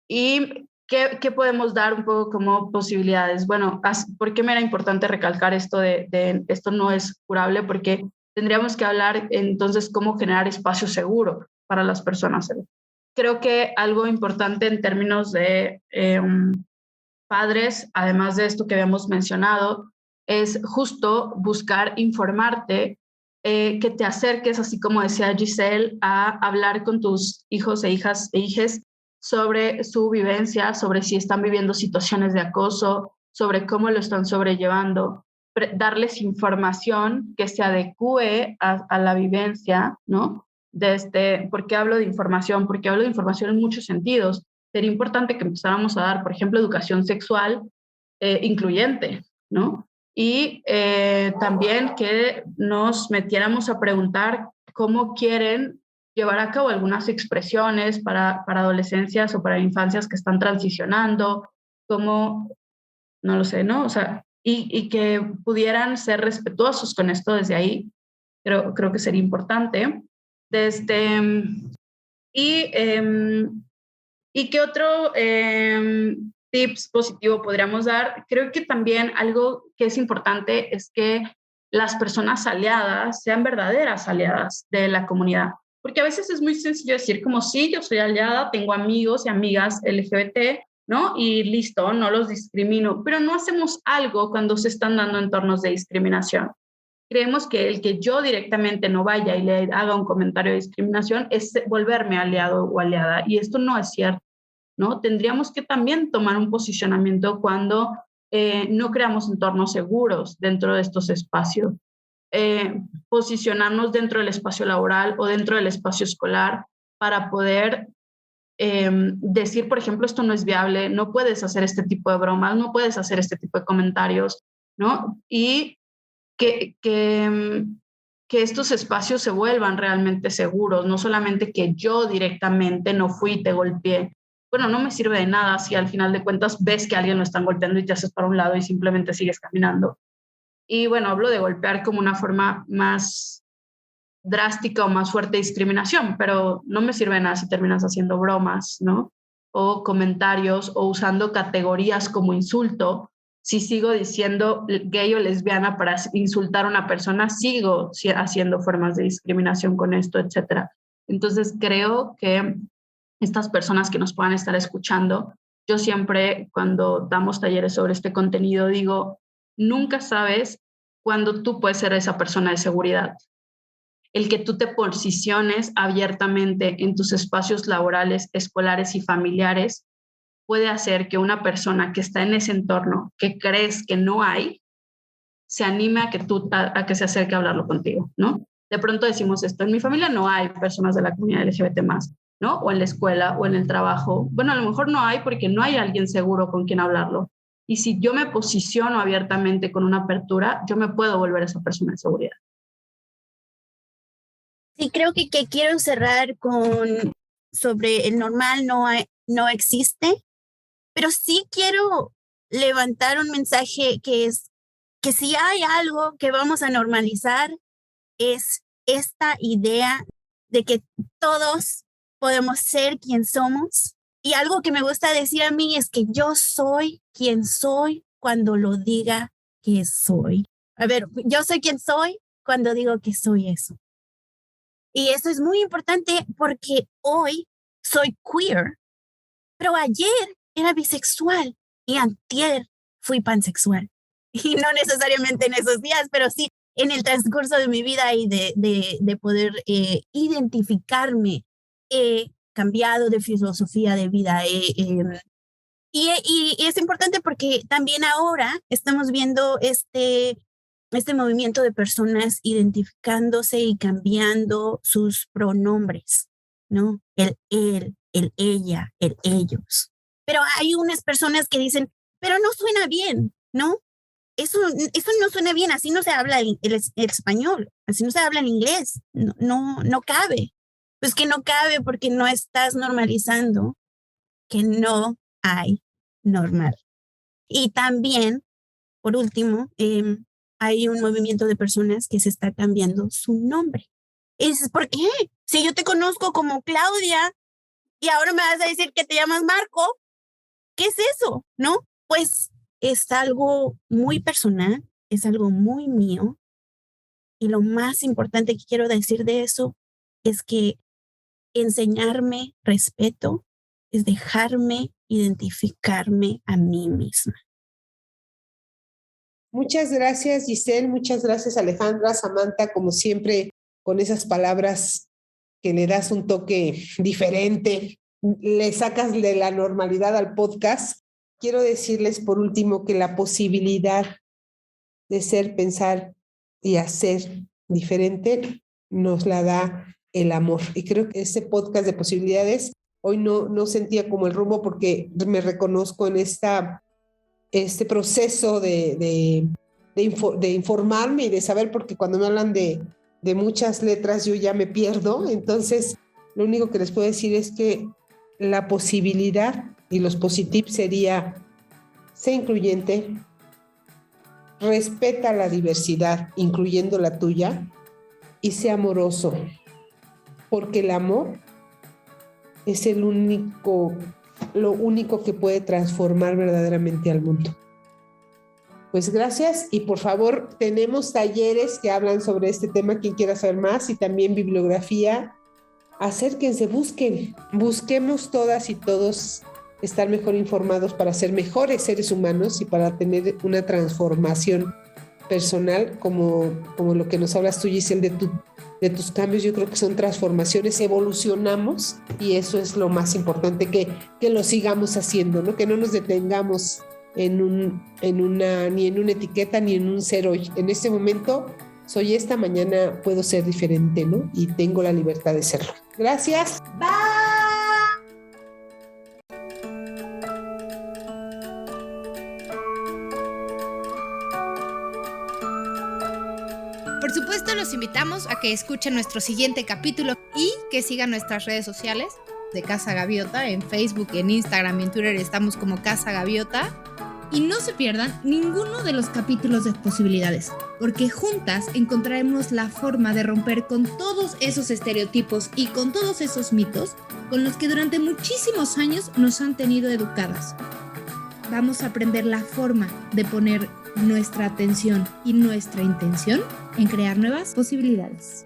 ¿Y qué podemos dar un poco como posibilidades? Bueno, ¿por qué me era importante recalcar esto de esto no es curable? Porque tendríamos que hablar entonces cómo generar espacio seguro para las personas. Creo que algo importante en términos de padres, además de esto que habíamos mencionado, es justo buscar informarte, que te acerques, así como decía Giselle, a hablar con tus hijos e hijas e hijes sobre su vivencia, sobre si están viviendo situaciones de acoso, sobre cómo lo están sobrellevando, darles información que se adecue a la vivencia, ¿no? ¿Por qué hablo de información? Porque hablo de información en muchos sentidos. Sería importante que empezáramos a dar, por ejemplo, educación sexual incluyente, ¿no? Y también que nos metiéramos a preguntar cómo quieren llevar a cabo algunas expresiones para adolescencias o para infancias que están transicionando, cómo, no lo sé, ¿no? O sea, y que pudieran ser respetuosos con esto desde ahí, creo que sería importante. ¿Y qué otro tips positivo podríamos dar? Creo que también algo que es importante es que las personas aliadas sean verdaderas aliadas de la comunidad. Porque a veces es muy sencillo decir como sí, yo soy aliada, tengo amigos y amigas LGBT, ¿no? Y listo, no los discrimino. Pero no hacemos algo cuando se están dando entornos de discriminación. Creemos que el que yo directamente no vaya y le haga un comentario de discriminación es volverme aliado o aliada. Y esto no es cierto, ¿no? Tendríamos que también tomar un posicionamiento cuando no creamos entornos seguros dentro de estos espacios. Posicionarnos dentro del espacio laboral o dentro del espacio escolar para poder decir, por ejemplo, esto no es viable, no puedes hacer este tipo de bromas, no puedes hacer este tipo de comentarios, ¿no? Y que estos espacios se vuelvan realmente seguros, no solamente que yo directamente no fui y te golpeé. Bueno, no me sirve de nada si al final de cuentas ves que a alguien lo están golpeando y te haces para un lado y simplemente sigues caminando. Y bueno, hablo de golpear como una forma más drástica o más fuerte de discriminación, pero no me sirve de nada si terminas haciendo bromas, ¿no? O comentarios o usando categorías como insulto. Si sigo diciendo gay o lesbiana para insultar a una persona, sigo haciendo formas de discriminación con esto, etcétera. Entonces creo que estas personas que nos puedan estar escuchando, yo siempre cuando damos talleres sobre este contenido digo, nunca sabes cuándo tú puedes ser esa persona de seguridad. El que tú te posiciones abiertamente en tus espacios laborales, escolares y familiares puede hacer que una persona que está en ese entorno, que crees que no hay, se anime a que se acerque a hablarlo contigo, ¿no? De pronto decimos esto, en mi familia no hay personas de la comunidad LGBT+, ¿no? O en la escuela o en el trabajo. Bueno, a lo mejor no hay porque no hay alguien seguro con quien hablarlo. Y si yo me posiciono abiertamente con una apertura, yo me puedo volver esa persona de seguridad. Sí, creo que quiero cerrar con sobre el normal no existe, pero sí quiero levantar un mensaje que es que si hay algo que vamos a normalizar es esta idea de que todos podemos ser quien somos. Y algo que me gusta decir a mí es que yo soy quien soy cuando lo diga que soy. A ver, yo soy quien soy cuando digo que soy eso. Y eso es muy importante porque hoy soy queer, pero ayer era bisexual y antier fui pansexual. Y no necesariamente en esos días, pero sí en el transcurso de mi vida y de poder identificarme, he cambiado de filosofía de vida. Y es importante porque también ahora estamos viendo este movimiento de personas identificándose y cambiando sus pronombres, ¿no? El él, el ella, el ellos. Pero hay unas personas que dicen, pero no suena bien, ¿no? Eso no suena bien, así no se habla el español, así no se habla en inglés, no cabe. Pues que no cabe porque no estás normalizando que no hay normal. Y también, por último, hay un movimiento de personas que se está cambiando su nombre. Y dices, ¿por qué? Si yo te conozco como Claudia y ahora me vas a decir que te llamas Marco, ¿qué es eso? ¿No? Pues es algo muy personal, es algo muy mío. Y lo más importante que quiero decir de eso es que enseñarme respeto es dejarme identificarme a mí misma. Muchas gracias, Giselle. Muchas gracias, Alejandra, Samantha, como siempre, con esas palabras que le das un toque diferente, le sacas de la normalidad al podcast. Quiero decirles, por último, que la posibilidad de ser, pensar y hacer diferente nos la da el amor. Y creo que este podcast de posibilidades, hoy no sentía como el rumbo porque me reconozco en este proceso de informarme y de saber, porque cuando me hablan de muchas letras yo ya me pierdo. Entonces, lo único que les puedo decir es que la posibilidad y los positivos sería: sé incluyente, respeta la diversidad, incluyendo la tuya, y sé amoroso, porque el amor es lo único que puede transformar verdaderamente al mundo. Pues gracias, y por favor, tenemos talleres que hablan sobre este tema, quien quiera saber más, y también bibliografía. Acérquense, busquemos todas y todos estar mejor informados para ser mejores seres humanos y para tener una transformación personal, como lo que nos hablas tú, Giselle, de tus cambios. Yo creo que son transformaciones, evolucionamos, y eso es lo más importante, que lo sigamos haciendo, ¿no? Que no nos detengamos ni en una etiqueta ni en un ser hoy. En este momento soy esta, mañana puedo ser diferente, ¿no? Y tengo la libertad de serlo. Gracias. Bye. Por supuesto, los invitamos a que escuchen nuestro siguiente capítulo y que sigan nuestras redes sociales de Casa Gaviota. En Facebook, en Instagram y en Twitter estamos como Casa Gaviota. Y no se pierdan ninguno de los capítulos de Posibilidades, porque juntas encontraremos la forma de romper con todos esos estereotipos y con todos esos mitos con los que durante muchísimos años nos han tenido educadas. Vamos a aprender la forma de poner nuestra atención y nuestra intención en crear nuevas posibilidades.